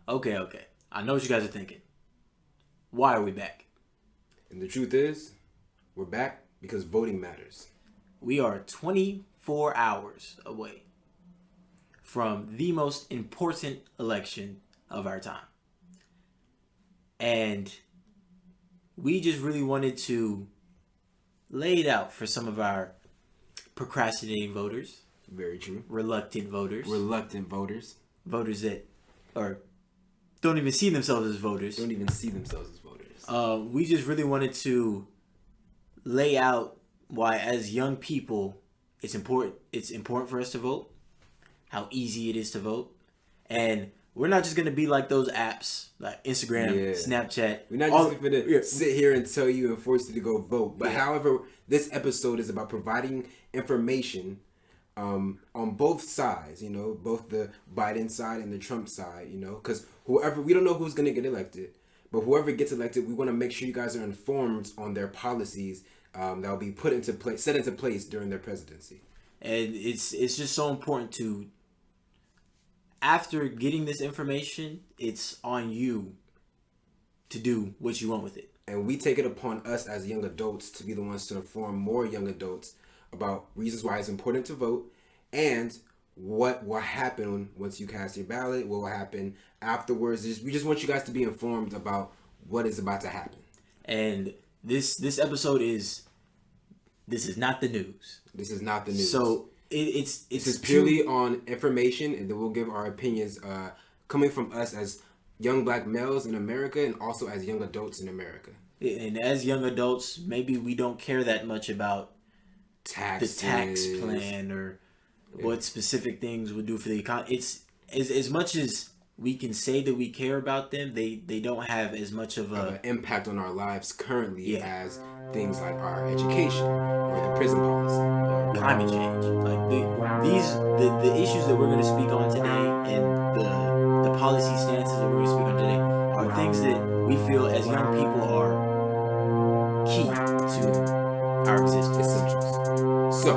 Okay. I know what you guys are thinking. Why are we back? And the truth is, we're back because voting matters. We are 24 hours away from the most important election of our time. And we just really wanted to lay it out for some of our procrastinating voters. Very true. Reluctant voters. Voters that don't even see themselves as voters. We just really wanted to lay out why, as young people, it's important for us to vote, how easy it is to vote, and we're not just going to be like those apps like Instagram, Snapchat. We're not just going to sit here and tell you and force you to go vote. But however, this episode is about providing information on both sides, both the Biden side and the Trump side, because we don't know who's going to get elected, but whoever gets elected, we want to make sure you guys are informed on their policies that will be set into place during their presidency. And it's just so important to, after getting this information, it's on you to do what you want with it. And we take it upon us as young adults to be the ones to inform more young adults about reasons why it's important to vote and what will happen once you cast your ballot, what will happen afterwards. We just want you guys to be informed about what is about to happen. And this episode is not the news. This is not the news. So this is purely on information, and then we'll give our opinions coming from us as young black males in America and also as young adults in America. And as young adults, maybe we don't care that much about taxes, the tax plan or what specific things would do for the economy. It's as much as we can say that we care about them, they don't have as much of an impact on our lives currently as things like our education or the prison policy or climate change. Like the issues that we're going to speak on today and the policy stances that we're going to speak on today are things that we feel as young people are key to our existence. Essentials. So,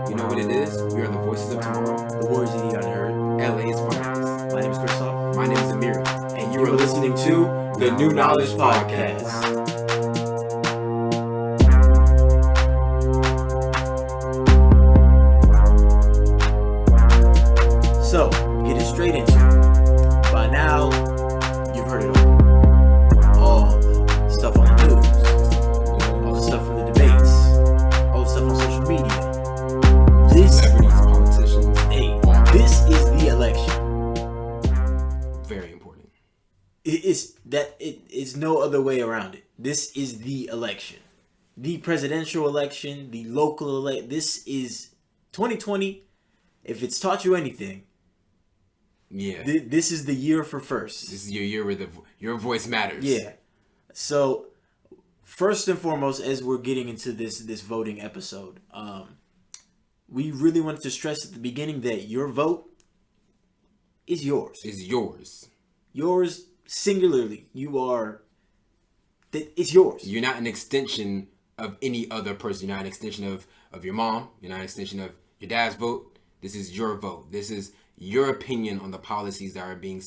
you know what it is? We are the voices of tomorrow. The voices of the unheard. LA's finest. My name is Christophe. My name is Amiri. And you are listening to the New Knowledge Podcast. So, getting straight into it. By now, you've heard it all. All the stuff on the news. All the stuff from the debates. All the stuff on social media. Celebrities, politicians. Hey, this is the election. Very important. It's no other way around it. This is the election. The presidential election, the local election. This is 2020. If it's taught you anything, this is the year for first. This is your year where your voice matters. Yeah. So, first and foremost, as we're getting into this voting episode, we really wanted to stress at the beginning that your vote is yours. Is yours. Yours singularly. It's yours. You're not an extension of any other person. You're not an extension of your mom. You're not an extension of your dad's vote. This is your vote. This is your opinion on the policies that are being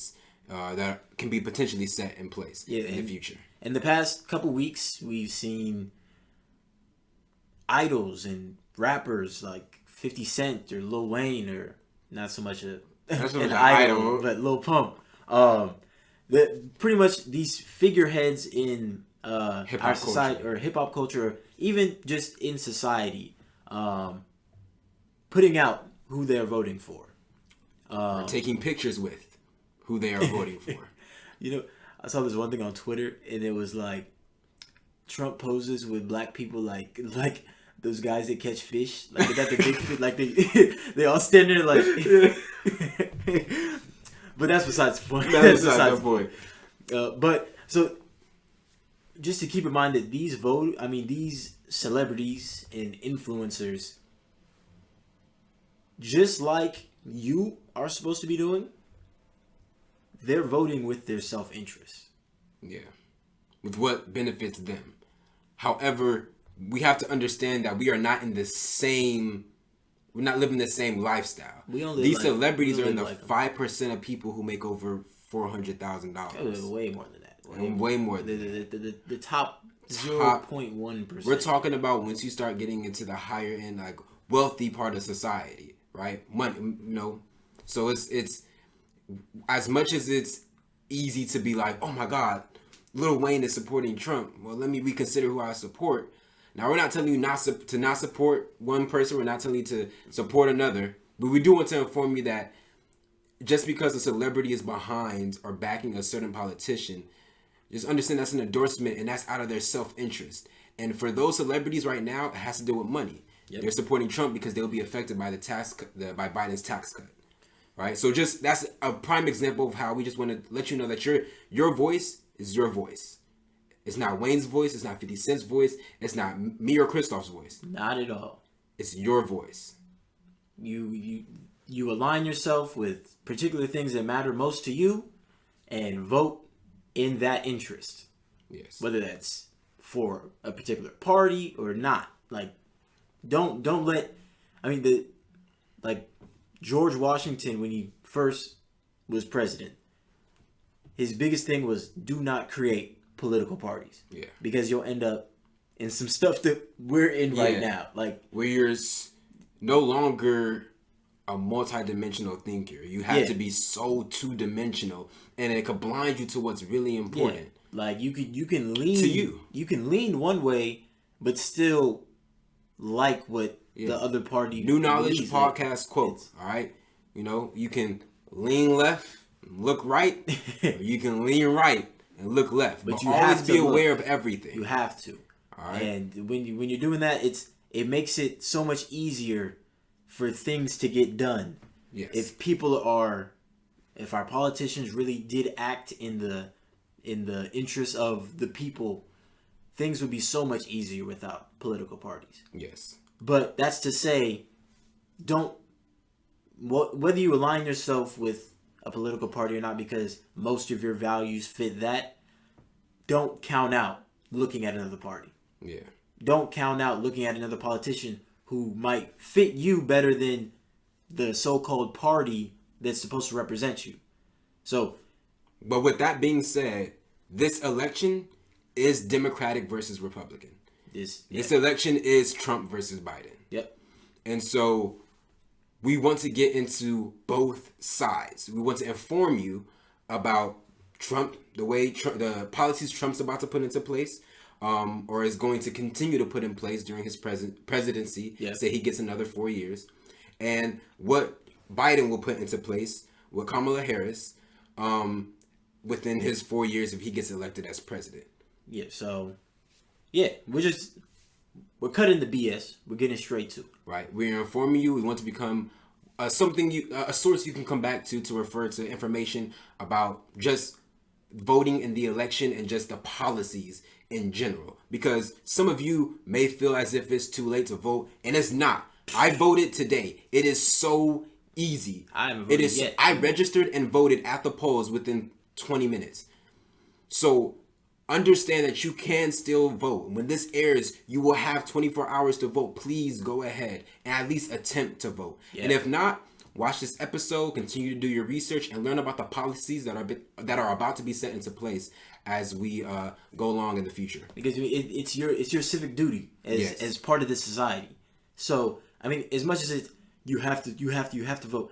that can be potentially set in place in the future. In the past couple weeks, we've seen idols and rappers like 50 Cent or Lil Wayne, or not so much an idol, but Lil Pump. Pretty much these figureheads in our society or hip hop culture, or even just in society, putting out who they're voting for. Or taking pictures with who they are voting for. I saw this one thing on Twitter, and it was like Trump poses with black people like those guys that catch fish. Like they got the big fish, like they all stand there like. But that's besides the point. That's besides the point. But so, just to keep in mind that these celebrities and influencers, just like you are supposed to be doing, they're voting with their self-interest. Yeah. With what benefits them. However, we have to understand that we are not in the same... We're not living the same lifestyle. These celebrities are in the 5% of people who make over $400,000. Way more than that. Way more than that. The top 0.1%. We're talking about once you start getting into the higher end, like wealthy part of society, right? Money, So it's as much as it's easy to be like, oh my God, Lil Wayne is supporting Trump. Well, let me reconsider who I support. Now, we're not telling you to not support one person. We're not telling you to support another. But we do want to inform you that just because a celebrity is behind or backing a certain politician, just understand that's an endorsement and that's out of their self-interest. And for those celebrities right now, it has to do with money. Yep. They're supporting Trump because they'll be affected by by Biden's tax cut. Right? So that's a prime example of how we just want to let you know that your voice is your voice. It's not Wayne's voice. It's not 50 Cent's voice. It's not me or Christophe's voice. Not at all. It's your voice. You align yourself with particular things that matter most to you and vote in that interest. Yes. Whether that's for a particular party or not. Like, don't let, George Washington, when he first was president, his biggest thing was do not create political parties. Yeah. Because you'll end up in some stuff that we're in right now. Like, where you're no longer a multi-dimensional thinker. You have to be so two-dimensional, and it could blind you to what's really important. Yeah. Like, you can lean to you. You can lean one way, but still like what the other party. New Knowledge Podcast quote. All right, you can lean left, look right, or you can lean right and look left. But you always have to be aware of everything. You have to. All right. And when you're doing that, it makes it so much easier for things to get done. Yes. If our politicians really did act in the interest of the people, things would be so much easier without political parties. Yes. But that's to say, whether you align yourself with a political party or not, because most of your values fit that, don't count out looking at another party. Yeah. Don't count out looking at another politician who might fit you better than the so-called party that's supposed to represent you. So, but with that being said, this election is Democratic versus Republican. This election is Trump versus Biden. Yep. And so we want to get into both sides. We want to inform you about Trump, the policies Trump's about to put into place, or is going to continue to put in place during his presidency. Yep. Say he gets another 4 years, and what Biden will put into place with Kamala Harris within his 4 years if he gets elected as president. Yeah. So, we're cutting the BS. We're getting straight to it. Right. We're informing you. We want to become a source you can come back to refer to information about just voting in the election and just the policies in general. Because some of you may feel as if it's too late to vote, and it's not. I voted today. It is so easy. I haven't voted yet. I registered and voted at the polls within 20 minutes. So understand that you can still vote. When this airs, you will have 24 hours to vote. Please go ahead and at least attempt to vote. Yeah. And if not, watch this episode, continue to do your research, and learn about the policies that are about to be set into place as we go along in the future. Because it's your civic duty as part of this society. So as much as you have to vote,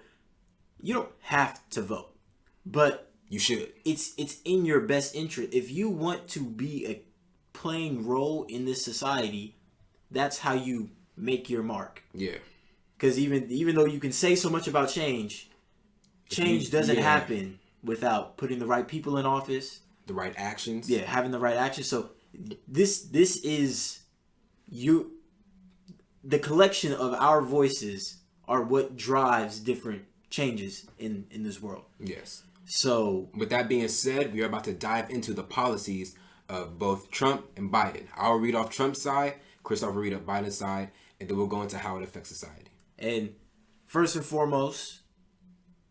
you don't have to vote, but you should. It's in your best interest. If you want to be a playing role in this society, that's how you make your mark. Yeah. Because even though you can say so much about change doesn't happen without putting the right people in office. The right actions. Yeah, having the right actions. So this is the collection of our voices are what drives different changes in this world. Yes. So, with that being said, we are about to dive into the policies of both Trump and Biden. I'll read off Trump's side, Christophe will read off Biden's side, and then we'll go into how it affects society. And first and foremost,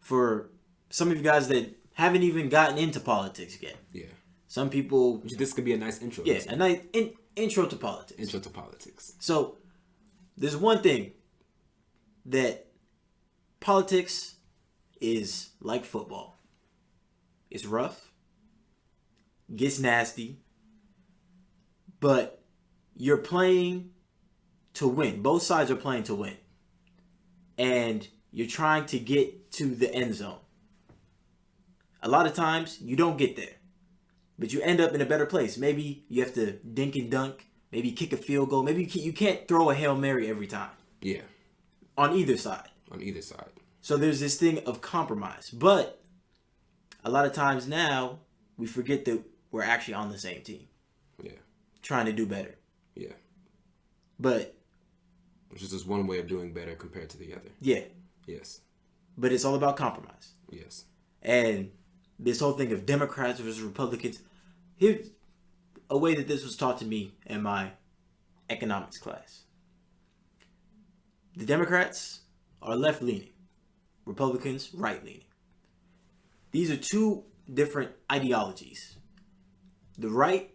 for some of you guys that haven't even gotten into politics yet. Yeah. Some people... This could be a nice intro. Yeah, a nice intro to politics. Intro to politics. So, there's one thing that politics is like football. It's rough. Gets nasty. But you're playing to win. Both sides are playing to win. And you're trying to get to the end zone. A lot of times, you don't get there. But you end up in a better place. Maybe you have to dink and dunk. Maybe kick a field goal. Maybe you can't throw a Hail Mary every time. Yeah. On either side. So there's this thing of compromise. But a lot of times now, we forget that we're actually on the same team. Yeah. Trying to do better. Yeah. But which is just one way of doing better compared to the other. Yeah. Yes. But it's all about compromise. Yes. And this whole thing of Democrats versus Republicans. Here's a way that this was taught to me in my economics class. The Democrats are left-leaning. Republicans, right-leaning. These are two different ideologies. The right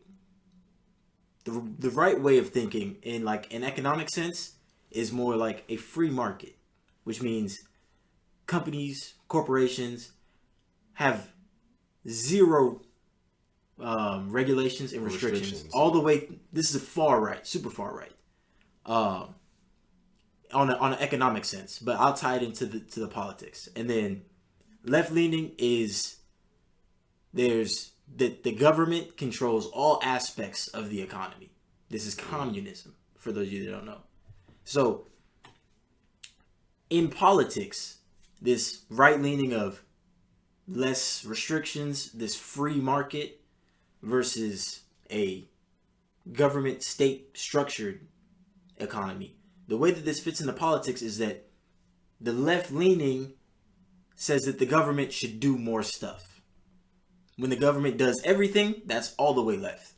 way of thinking in like an economic sense is more like a free market, which means companies, corporations have zero regulations and restrictions. All the way. This is far right, super far right, on an economic sense. But I'll tie it into the politics. And then left leaning is there's the government controls all aspects of the economy. This is communism, for those of you that don't know. So in politics, this right leaning of less restrictions, this free market versus a government state structured economy. The way that this fits into politics is that the left leaning says that the government should do more stuff. When the government does everything, that's all the way left.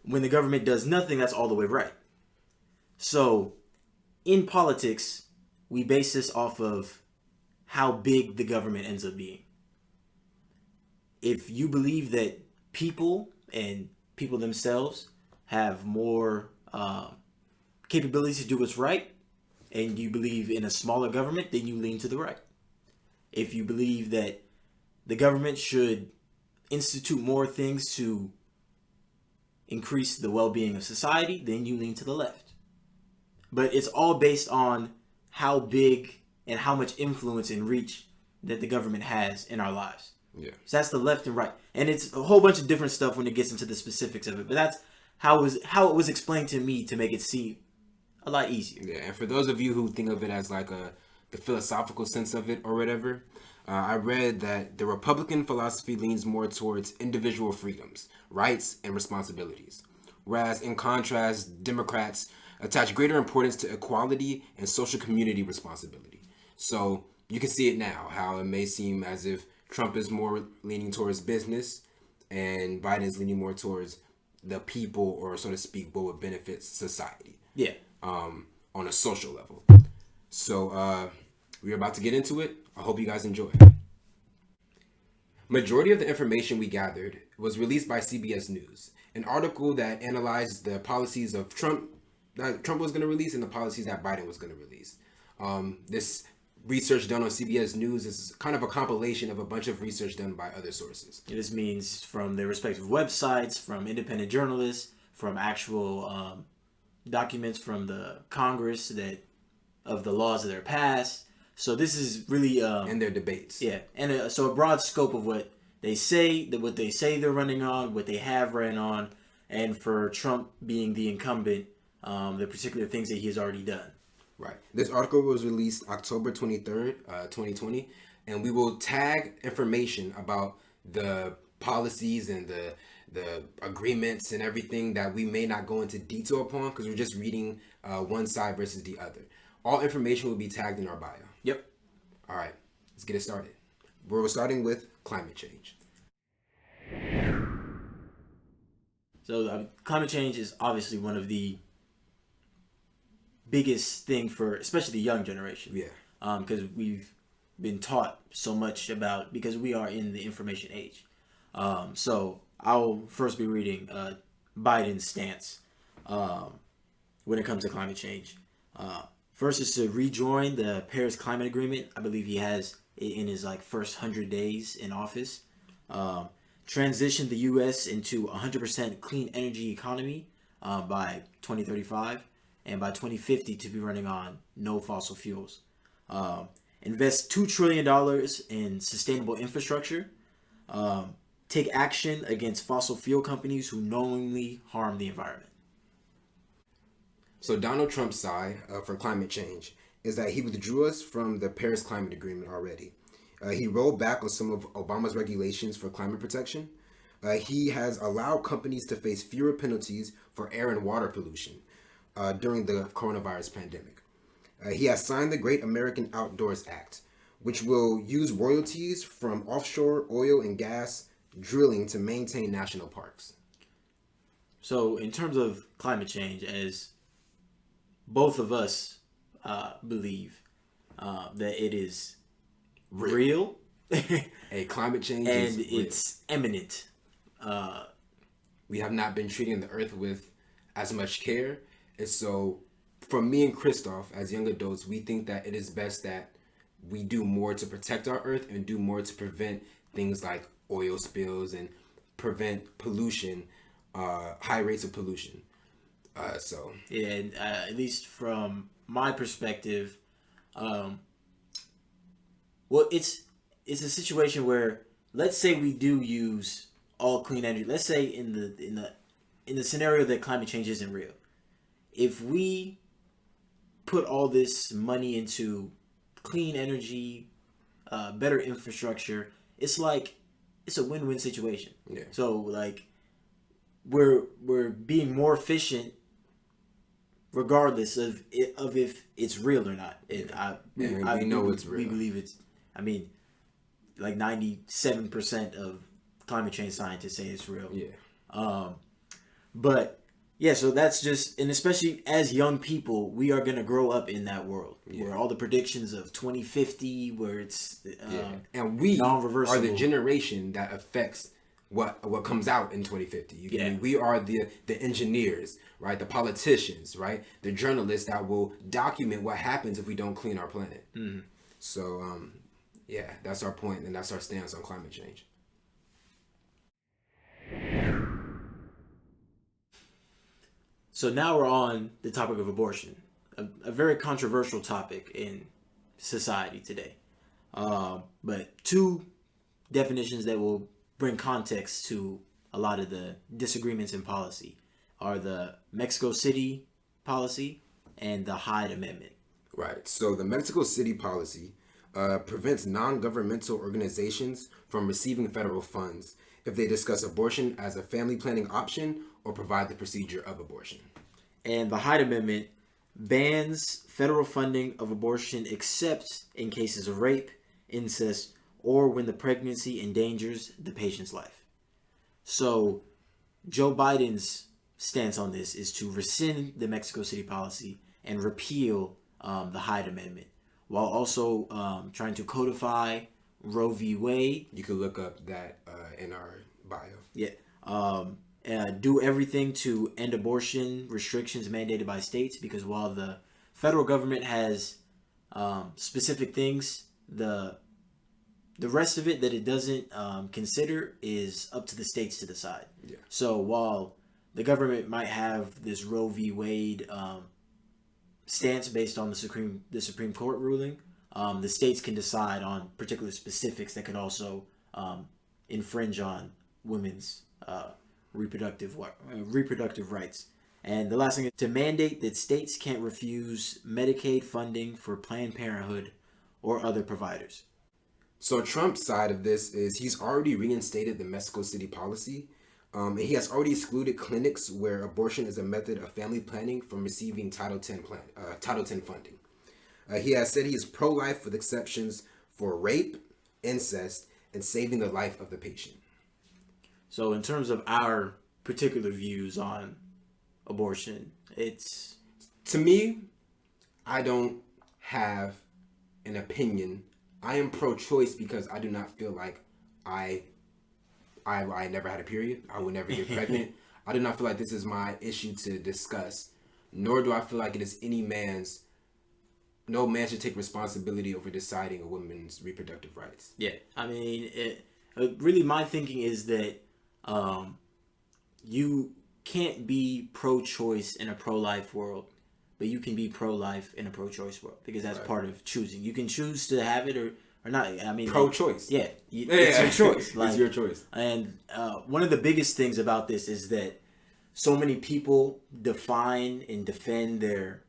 When the government does nothing, that's all the way right. So in politics, we base this off of how big the government ends up being. If you believe that people and people themselves have more capabilities to do what's right, and you believe in a smaller government, then you lean to the right. If you believe that the government should institute more things to increase the well-being of society, then you lean to the left. But it's all based on how big and how much influence and reach that the government has in our lives. Yeah. So that's the left and right. And it's a whole bunch of different stuff when it gets into the specifics of it. But that's how it was explained to me to make it seem a lot easier. Yeah, and for those of you who think of it as like the philosophical sense of it or whatever, I read that the Republican philosophy leans more towards individual freedoms, rights, and responsibilities. Whereas in contrast, Democrats attach greater importance to equality and social community responsibility. So you can see it now, how it may seem as if Trump is more leaning towards business and Biden is leaning more towards the people, or so to speak, what would benefit society. Yeah. On a social level. So we're about to get into it. I hope you guys enjoy. Majority of the information we gathered was released by CBS News, an article that analyzed the policies of Trump that Trump was going to release and the policies that Biden was going to release. This research done on CBS News is kind of a compilation of a bunch of research done by other sources. This means from their respective websites, from independent journalists, from actual documents from the Congress that of the laws that are passed. So this is really and their debates. Yeah, and so a broad scope of what they say, what they say they're running on, what they have ran on, and for Trump being the incumbent, the particular things that he has already done. Right. This article was released October 23rd, 2020, and we will tag information about the policies and the agreements and everything that we may not go into detail upon because we're just reading one side versus the other. All information will be tagged in our bio. Yep. All right, let's get it started. We're starting with climate change. So climate change is obviously one of the biggest thing for especially the young generation. Yeah. Because we've been taught so much about, because we are in the information age. So I'll first be reading Biden's stance when it comes to climate change. First is to rejoin the Paris Climate Agreement. I believe he has it in his first 100 days in office. transition the U.S. into 100% clean energy economy by 2035, and by 2050 to be running on no fossil fuels. Invest $2 trillion in sustainable infrastructure. Take action against fossil fuel companies who knowingly harm the environment. So Donald Trump's side for climate change is that he withdrew us from the Paris Climate Agreement already. He rolled back on some of Obama's regulations for climate protection. He has allowed companies to face fewer penalties for air and water pollution during the coronavirus pandemic. He has signed the Great American Outdoors Act, which will use royalties from offshore oil and gas drilling to maintain national parks. So in terms of climate change, as both of us believe that it is real. A climate change and is real. It's imminent. We have not been treating the earth with as much care. And so from me and Christophe, as young adults, we think that it is best that we do more to protect our earth and do more to prevent things like oil spills and prevent pollution, high rates of pollution. Yeah, and, at least from my perspective, well, it's a situation where, let's say we do use all clean energy. Let's say in the scenario that climate change isn't real, if we put all this money into clean energy, better infrastructure, it's a win-win situation. Yeah. So like we're being more efficient regardless of if it's real or not. We know it's real. We believe it's. I mean, like 97% of climate change scientists say it's real. Yeah. But yeah, so that's just, and especially as young people, we are gonna grow up in that world where all the predictions of 2050, where it's and we non-reversible. are the generation that affects what comes out in 2050. You get me? We are the engineers, right? The politicians, right? The journalists that will document what happens if we don't clean our planet. Mm-hmm. So, that's our point, and that's our stance on climate change. So now we're on the topic of abortion, a very controversial topic in society today. But two definitions that will bring context to a lot of the disagreements in policy are the Mexico City policy and the Hyde Amendment. Right. So the Mexico City policy prevents non-governmental organizations from receiving federal funds if they discuss abortion as a family planning option or provide the procedure of abortion. And the Hyde Amendment bans federal funding of abortion except in cases of rape, incest, or when the pregnancy endangers the patient's life. So Joe Biden's stance on this is to rescind the Mexico City policy and repeal the Hyde Amendment, while also trying to codify Roe v. Wade. You can look up that in our bio. Yeah. Do everything to end abortion restrictions mandated by states, because while the federal government has specific things, the rest of it that it doesn't consider is up to the states to decide. Yeah. So while the government might have this Roe v. Wade stance based on the Supreme Court ruling, the states can decide on particular specifics that could also infringe on women's reproductive rights. And the last thing is to mandate that states can't refuse Medicaid funding for Planned Parenthood or other providers. So Trump's side of this is he's already reinstated the Mexico City policy. And he has already excluded clinics where abortion is a method of family planning from receiving Title X funding. He has said he is pro-life with exceptions for rape, incest, and saving the life of the patient. So in terms of our particular views on abortion, it's... To me, I don't have an opinion. I am pro-choice because I do not feel like I never had a period. I would never get pregnant. I do not feel like this is my issue to discuss, nor do I feel like it is no man should take responsibility over deciding a woman's reproductive rights. Yeah, I mean, really my thinking is that you can't be pro-choice in a pro-life world, but you can be pro-life in a pro-choice world, because that's part of choosing. You can choose to have it or not. I mean, pro-choice. It's your choice. It's your choice. And one of the biggest things about this is that so many people define and defend their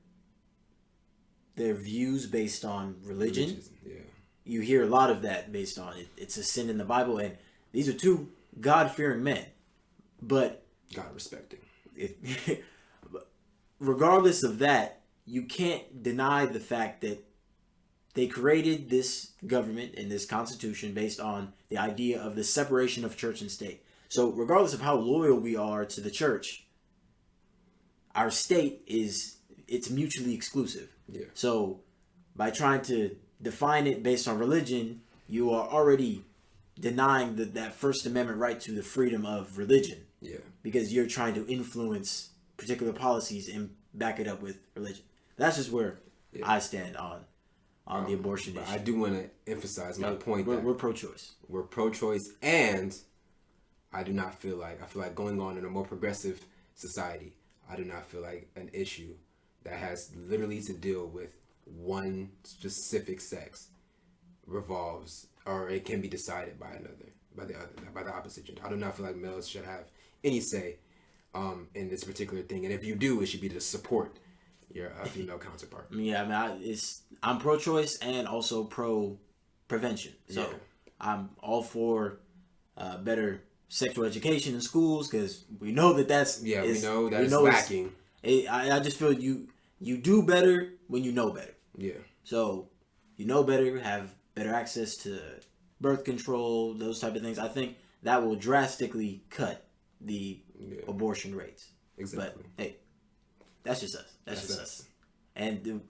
views based on religion. Yeah. You hear a lot of that based on it. It's a sin in the Bible, and these are two God-fearing men, but God-respecting. Regardless of that, you can't deny the fact that they created this government and this constitution based on the idea of the separation of church and state. So regardless of how loyal we are to the church, our state it's mutually exclusive. Yeah. So by trying to define it based on religion, you are already denying that First Amendment right to the freedom of religion. Yeah. Because you're trying to influence particular policies and back it up with religion. That's just where I stand on the abortion issue. I do want to emphasize my point that we're pro-choice. We're pro-choice, and I feel like going on in a more progressive society, I do not feel like an issue that has literally to deal with one specific sex revolves, or it can be decided by the opposite gender. I do not feel like males should have any say in this particular thing, and if you do, it should be to support your female counterpart. Yeah, I mean, I'm pro-choice and also pro-prevention. So I'm all for better sexual education in schools, because we know that's we know that it's lacking. I just feel you do better when you know better. Yeah. So you know better, have better access to birth control, those type of things. I think that will drastically cut the abortion rates. Exactly. But hey, that's just us. That's just us. And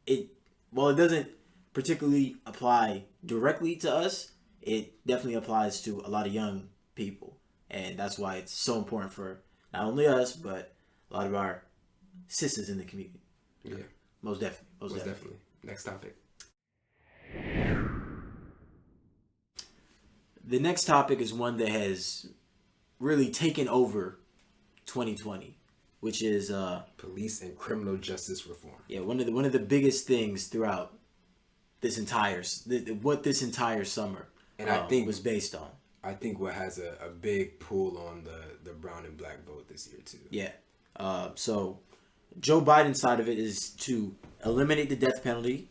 it doesn't particularly apply directly to us. It definitely applies to a lot of young people, and that's why it's so important for not only us but a lot of our sisters in the community. Yeah, most definitely. Next topic. The next topic is one that has really taken over 2020, which is police and criminal justice reform. Yeah, one of the biggest things throughout this entire summer, and I think was based on. I think what has a big pull on the brown and black vote this year too. Yeah. So Joe Biden's side of it is to eliminate the death penalty,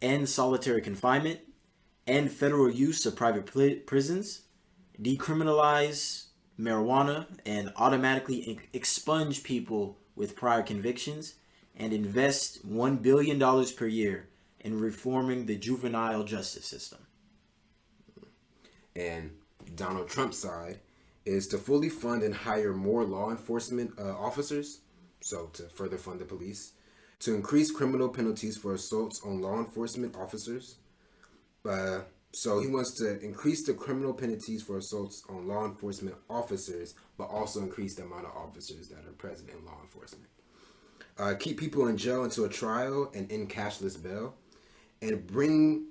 end solitary confinement, end federal use of private prisons, decriminalize marijuana, and automatically expunge people with prior convictions, and invest $1 billion per year in reforming the juvenile justice system. And Donald Trump's side is to fully fund and hire more law enforcement officers, so to further fund the police, to increase criminal penalties for assaults on law enforcement officers. So he wants to increase the criminal penalties for assaults on law enforcement officers, but also increase the amount of officers that are present in law enforcement. Keep people in jail until a trial and end cashless bail. And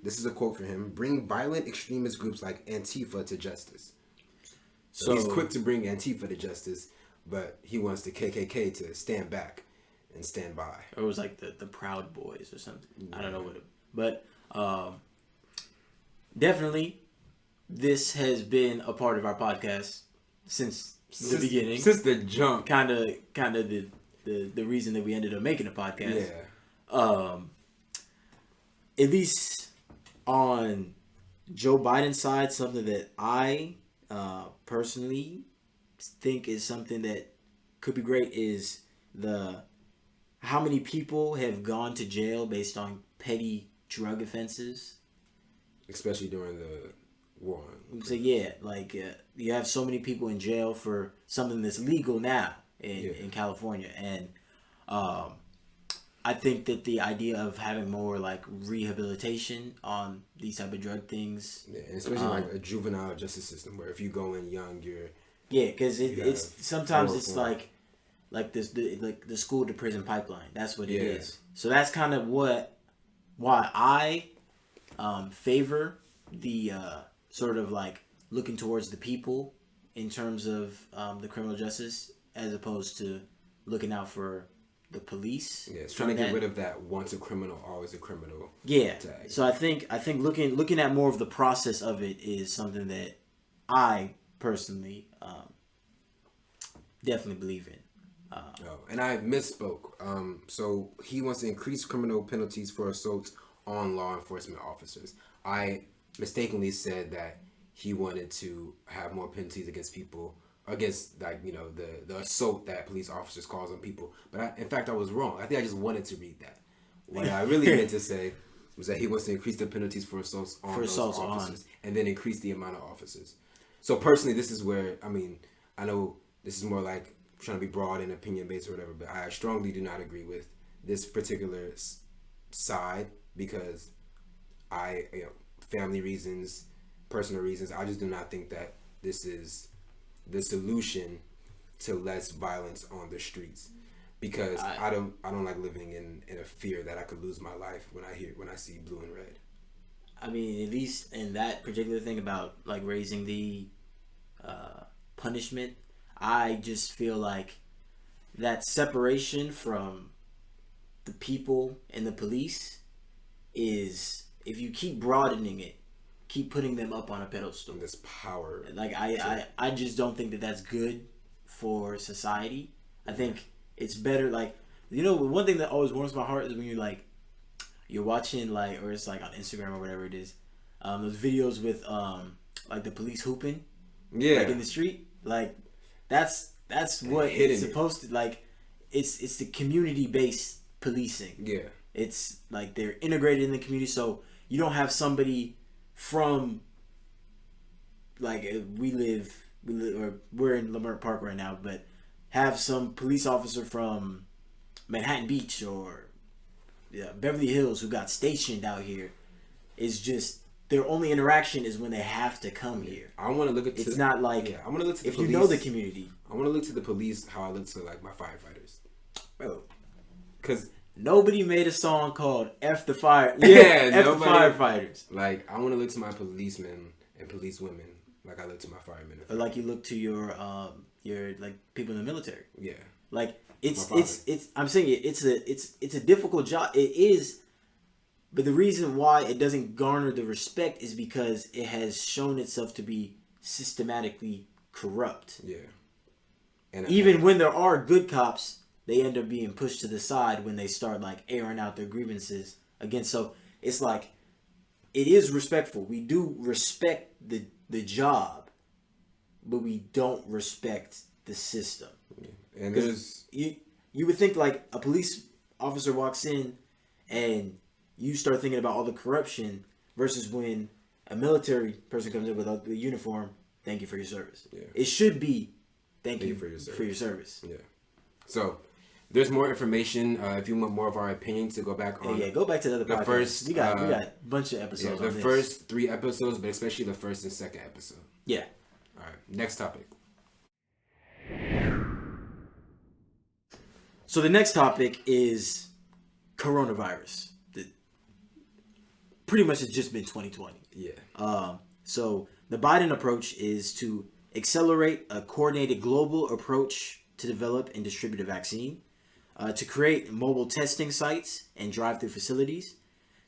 this is a quote from him, bring violent extremist groups like Antifa to justice. So he's quick to bring Antifa to justice, but he wants the KKK to stand back and stand by. Or it was like the Proud Boys or something. I don't know what but definitely this has been a part of our podcast since the beginning. Since the jump. Kind of the reason that we ended up making a podcast. Yeah. At least on Joe Biden's side, something that I personally think is something that could be great is how many people have gone to jail based on petty drug offenses, especially during the war. So you have so many people in jail for something that's legal now in California, and I think that the idea of having more like rehabilitation on these type of drug things, and especially like a juvenile justice system where if you go in young, because it's sometimes it's like this the school to prison pipeline. That's what it is. So that's kind of why I favor the sort of like looking towards the people in terms of the criminal justice, as opposed to looking out for the police. Yeah, it's trying to get rid of that once a criminal, always a criminal. Yeah. Tag. So I think looking at more of the process of it is something that I personally definitely believe in. And I misspoke. So he wants to increase criminal penalties for assaults on law enforcement officers. I mistakenly said that he wanted to have more penalties against people, against the assault that police officers cause on people. But in fact, I was wrong. I think I just wanted to read that. What I really meant to say was that he wants to increase the penalties for assaults on those officers, and then increase the amount of officers. So personally, this is where, I know this is more like trying to be broad and opinion based or whatever, but I strongly do not agree with this particular side because family reasons, personal reasons, I just do not think that this is the solution to less violence on the streets. Because I don't like living in a fear that I could lose my life when I see blue and red. At least in that particular thing about like raising the punishment, I just feel like that separation from the people and the police is, if you keep broadening it, keep putting them up on a pedestal. And this power. Like I just don't think that that's good for society. I think it's better, like, one thing that always warms my heart is when you're watching, like, or it's like on Instagram or whatever it is, those videos with like the police hooping, like in the street, like that's what it's supposed to, like, it's the community based policing. Yeah, it's like they're integrated in the community, so you don't have somebody from, like, we're in Lamert Park right now, but have some police officer from Manhattan Beach or Beverly Hills who got stationed out here. It's just their only interaction is when they have to come here. I want to look at. It's not like I want to look to the if police, you know the community. I want to look to the police how I look to like my firefighters, bro. Because nobody made a song called "F the Fire." Yeah, F the firefighters. Like I want to look to my policemen and policewomen like I look to my firemen. Or like you look to your like people in the military. Yeah. Like it's I'm saying it's a difficult job. It is, but the reason why it doesn't garner the respect is because it has shown itself to be systematically corrupt. Yeah. And even when there are good cops, they end up being pushed to the side when they start like airing out their grievances against. So it's like, it is respectful. We do respect the job, but we don't respect the system. Yeah. And there's you would think like a police officer walks in and you start thinking about all the corruption versus when a military person comes in with a uniform. Thank you for your service. Yeah. It should be thank you for your service. Yeah. So there's more information. If you want more of our opinions, to go back on. Go back to the other podcasts. First, we got a bunch of episodes. The first 3 episodes, but especially the first and second episode. Yeah. All right. Next topic. So the next topic is coronavirus. Pretty much it's just been 2020. Yeah. So the Biden approach is to accelerate a coordinated global approach to develop and distribute a vaccine, to create mobile testing sites and drive-through facilities,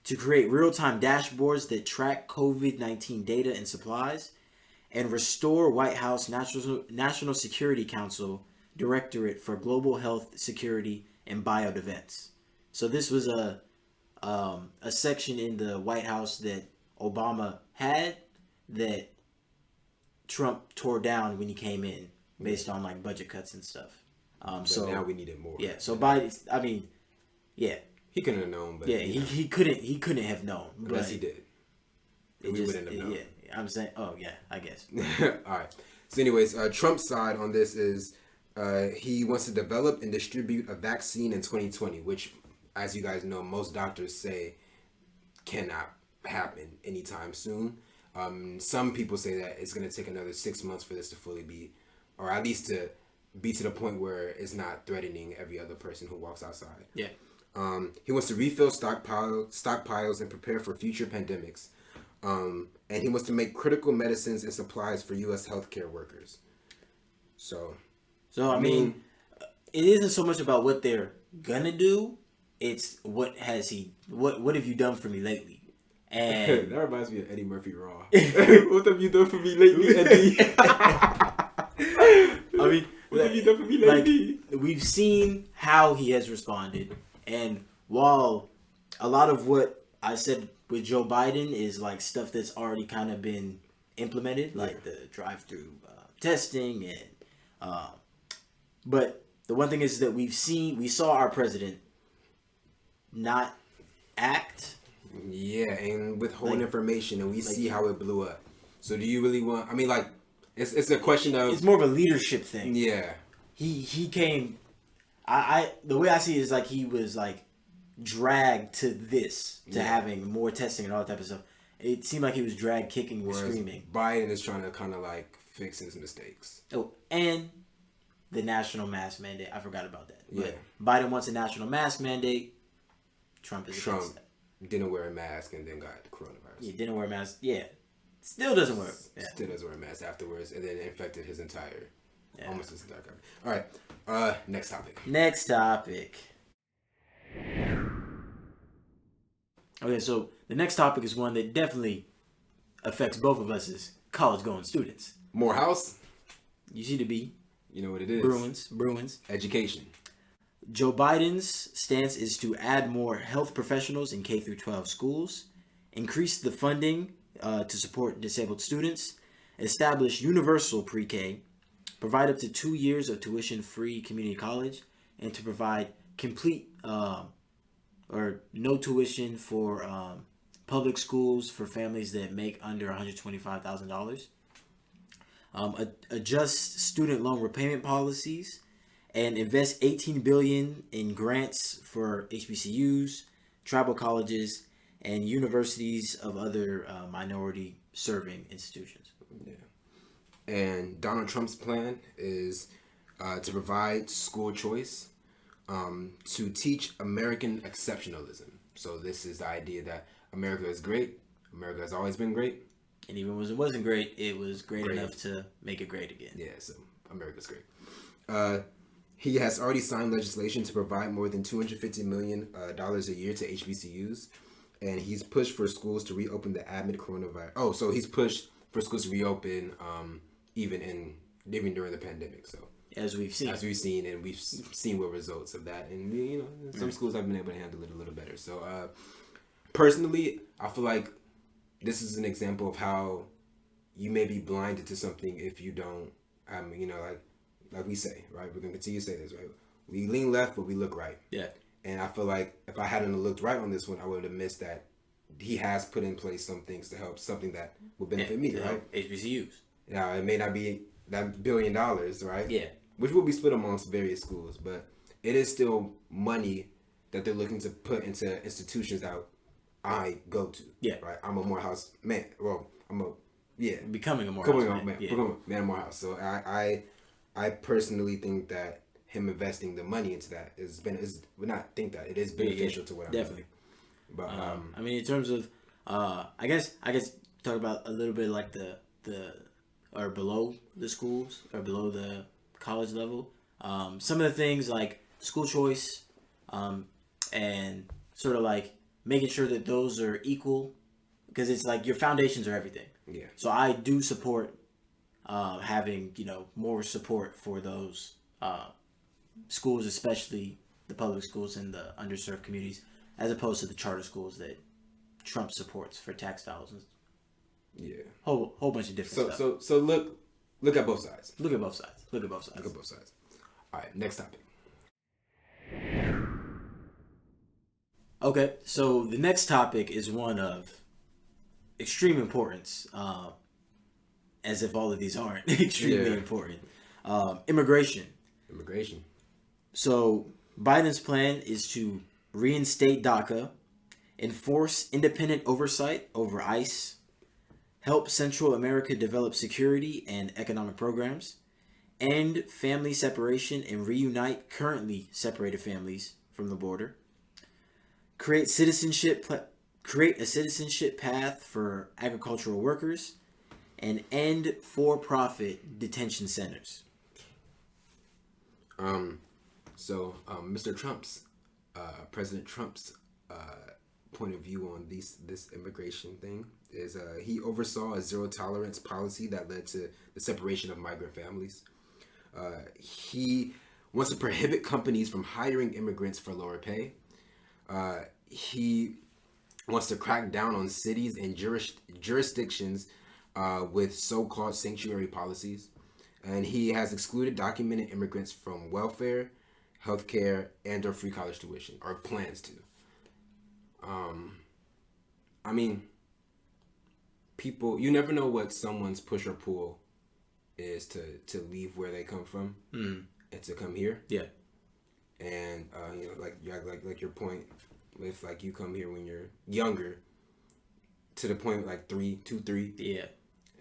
to create real-time dashboards that track COVID-19 data and supplies, and restore White House National Security Council Directorate for Global Health Security and Biodefense. So this was a section in the White House that Obama had that Trump tore down when he came in, based on like budget cuts and stuff. So now we needed more. Yeah. So Biden, he couldn't have known, but he couldn't have known, unless he did. We wouldn't have known. Yeah, I'm saying. Oh yeah, I guess. All right. So, anyways, Trump's side on this is he wants to develop and distribute a vaccine in 2020, which, as you guys know, most doctors say cannot happen anytime soon. Some people say that it's going to take another 6 months for this to fully be, or at least to be to the point where it's not threatening every other person who walks outside. Yeah. He wants to refill stockpiles and prepare for future pandemics. And he wants to make critical medicines and supplies for U.S. healthcare workers. So I mean, it isn't so much about what they're gonna do. It's what have you done for me lately? And that reminds me of Eddie Murphy Raw. What have you done for me lately, Eddie? I mean, what have you done for me lately? Like, we've seen how he has responded, and while a lot of what I said with Joe Biden is like stuff that's already kind of been implemented, like the drive-through testing, and but the one thing is that we saw our president not act. Yeah, and withhold information, and we see how it blew up. So do you really want? I mean, like, it's a question of. It's more of a leadership thing. Yeah. He came. The way I see it is like he was like dragged to having more testing and all that type of stuff. It seemed like he was dragged kicking and screaming. Biden is trying to kind of like fix his mistakes. Oh, and the national mask mandate. I forgot about that. Yeah. But Biden wants a national mask mandate. Trump is against that. Didn't wear a mask and then got the coronavirus. Yeah, didn't wear a mask. Yeah. Still doesn't work. Yeah. Still doesn't wear a mask afterwards, and then infected his entire, almost his entire country. All right, next topic. Okay, so the next topic is one that definitely affects both of us as college-going students. Morehouse? UCB. You know what it is. Bruins. Education. Joe Biden's stance is to add more health professionals in K through 12 schools, increase the funding to support disabled students, establish universal pre-K, provide up to 2 years of tuition-free community college, and to provide complete or no tuition for public schools for families that make under $125,000. Adjust student loan repayment policies, and invest $18 billion in grants for HBCUs, tribal colleges, and universities of other minority-serving institutions. Yeah. And Donald Trump's plan is to provide school choice to teach American exceptionalism. So this is the idea that America is great. America has always been great. And even when it wasn't great, it was great enough to make it great again. Yeah, so America's great. He has already signed legislation to provide more than $250 million a year to HBCUs. And he's pushed for schools to reopen amid coronavirus. Oh, so he's pushed for schools to reopen even during the pandemic. So as we've seen, and we've seen what results of that. And some schools have been able to handle it a little better. So personally, I feel like this is an example of how you may be blinded to something if you don't. Like we say, right? We're gonna continue to say this, right? We lean left, but we look right. Yeah. And I feel like if I hadn't looked right on this one, I would have missed that he has put in place some things to help, something that would benefit me, right? HBCUs. Now, it may not be that $1 billion, right? Yeah. Which will be split amongst various schools, but it is still money that they're looking to put into institutions that I go to. Yeah. Right? I'm a Morehouse man. Well, becoming a Morehouse man. Becoming a man of Morehouse. So I personally think that him investing the money into that it is beneficial to what I'm definitely doing. But I mean, in terms of I guess talk about a little bit like the or below the schools or below the college level. Some of the things like school choice, and sort of like making sure that those are equal, because it's like your foundations are everything. Yeah. So I do support having more support for those schools, especially the public schools in the underserved communities, as opposed to the charter schools that Trump supports for tax dollars. Yeah. Whole bunch of different stuff. So look at both sides. Look at both sides. All right, next topic. Okay, so the next topic is one of extreme importance, as if all of these aren't extremely important. Immigration. So Biden's plan is to reinstate DACA, enforce independent oversight over ICE, help Central America develop security and economic programs, end family separation and reunite currently separated families from the border, create citizenship create a citizenship path for agricultural workers, and end for-profit detention centers. Mr. Trump's, President Trump's point of view on this immigration thing is he oversaw a zero tolerance policy that led to the separation of migrant families. He wants to prohibit companies from hiring immigrants for lower pay. He wants to crack down on cities and jurisdictions with so-called sanctuary policies. And he has excluded documented immigrants from welfare, healthcare, and or free college tuition, or plans to. People, you never know what someone's push or pull is to leave where they come from and to come here. Yeah. And like your point with like you come here when you're younger to the point like 3. Yeah.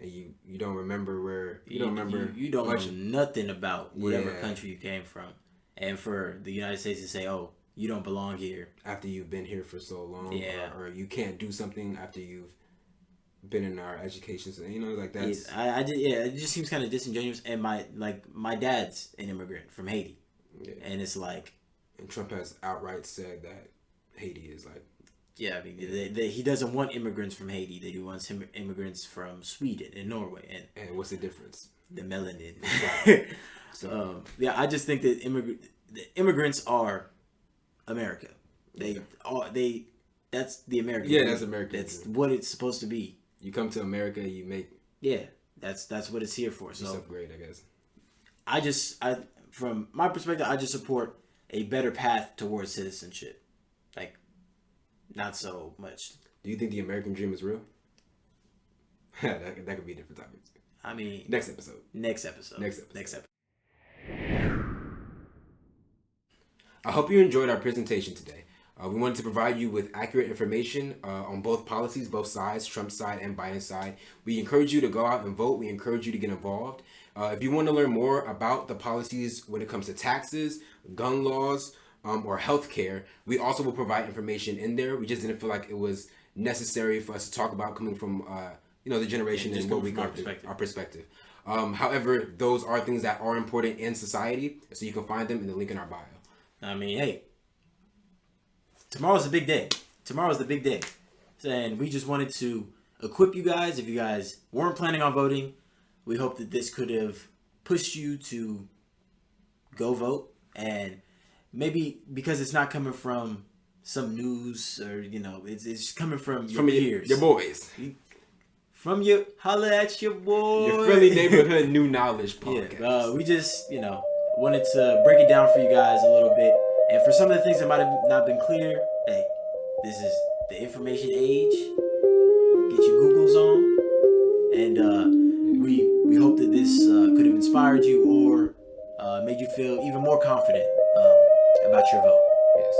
And you don't remember where you don't know nothing about whatever country you came from. And for the United States to say, "Oh, you don't belong here," after you've been here for so long, or you can't do something after you've been in our education, so, like that's. It just seems kind of disingenuous. And my dad's an immigrant from Haiti, and it's like, and Trump has outright said that Haiti is like. Yeah, I mean, he doesn't want immigrants from Haiti. He wants immigrants from Sweden and Norway. And what's the difference? The melanin. So I just think that immigrants are America. That's the American. Yeah, that's America. That's what it's supposed to be. You come to America, you make. Yeah, that's what it's here for. So yourself great, I guess. From my perspective, I just support a better path towards citizenship. Like. Not so much. Do you think the American dream is real? that could be a different topic. I mean... Next episode. I hope you enjoyed our presentation today. We wanted to provide you with accurate information on both policies, both sides, Trump's side and Biden's side. We encourage you to go out and vote. We encourage you to get involved. If you want to learn more about the policies when it comes to taxes, gun laws, or healthcare, we also will provide information in there. We just didn't feel like it was necessary for us to talk about coming from the generation and what we got our perspective. However, those are things that are important in society, so you can find them in the link in our bio. I mean, hey, tomorrow's a big day. Tomorrow's the big day, and we just wanted to equip you guys. If you guys weren't planning on voting, we hope that this could have pushed you to go vote. And maybe because it's not coming from some news or, it's coming from your peers. Your boys. From your, holla at your boys. Your friendly neighborhood New Knowledge podcast. Yeah, we just, wanted to break it down for you guys a little bit. And for some of the things that might have not been clear, hey, this is the information age. Get your Googles on. And we hope that this could have inspired you or made you feel even more confident about your vote. Yes.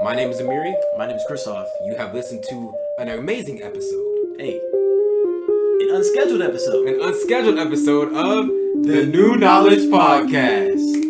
My name is Amiri. My name is Christophe. You have listened to an amazing episode. Hey, an unscheduled episode. An unscheduled episode of the New Knowledge Podcast.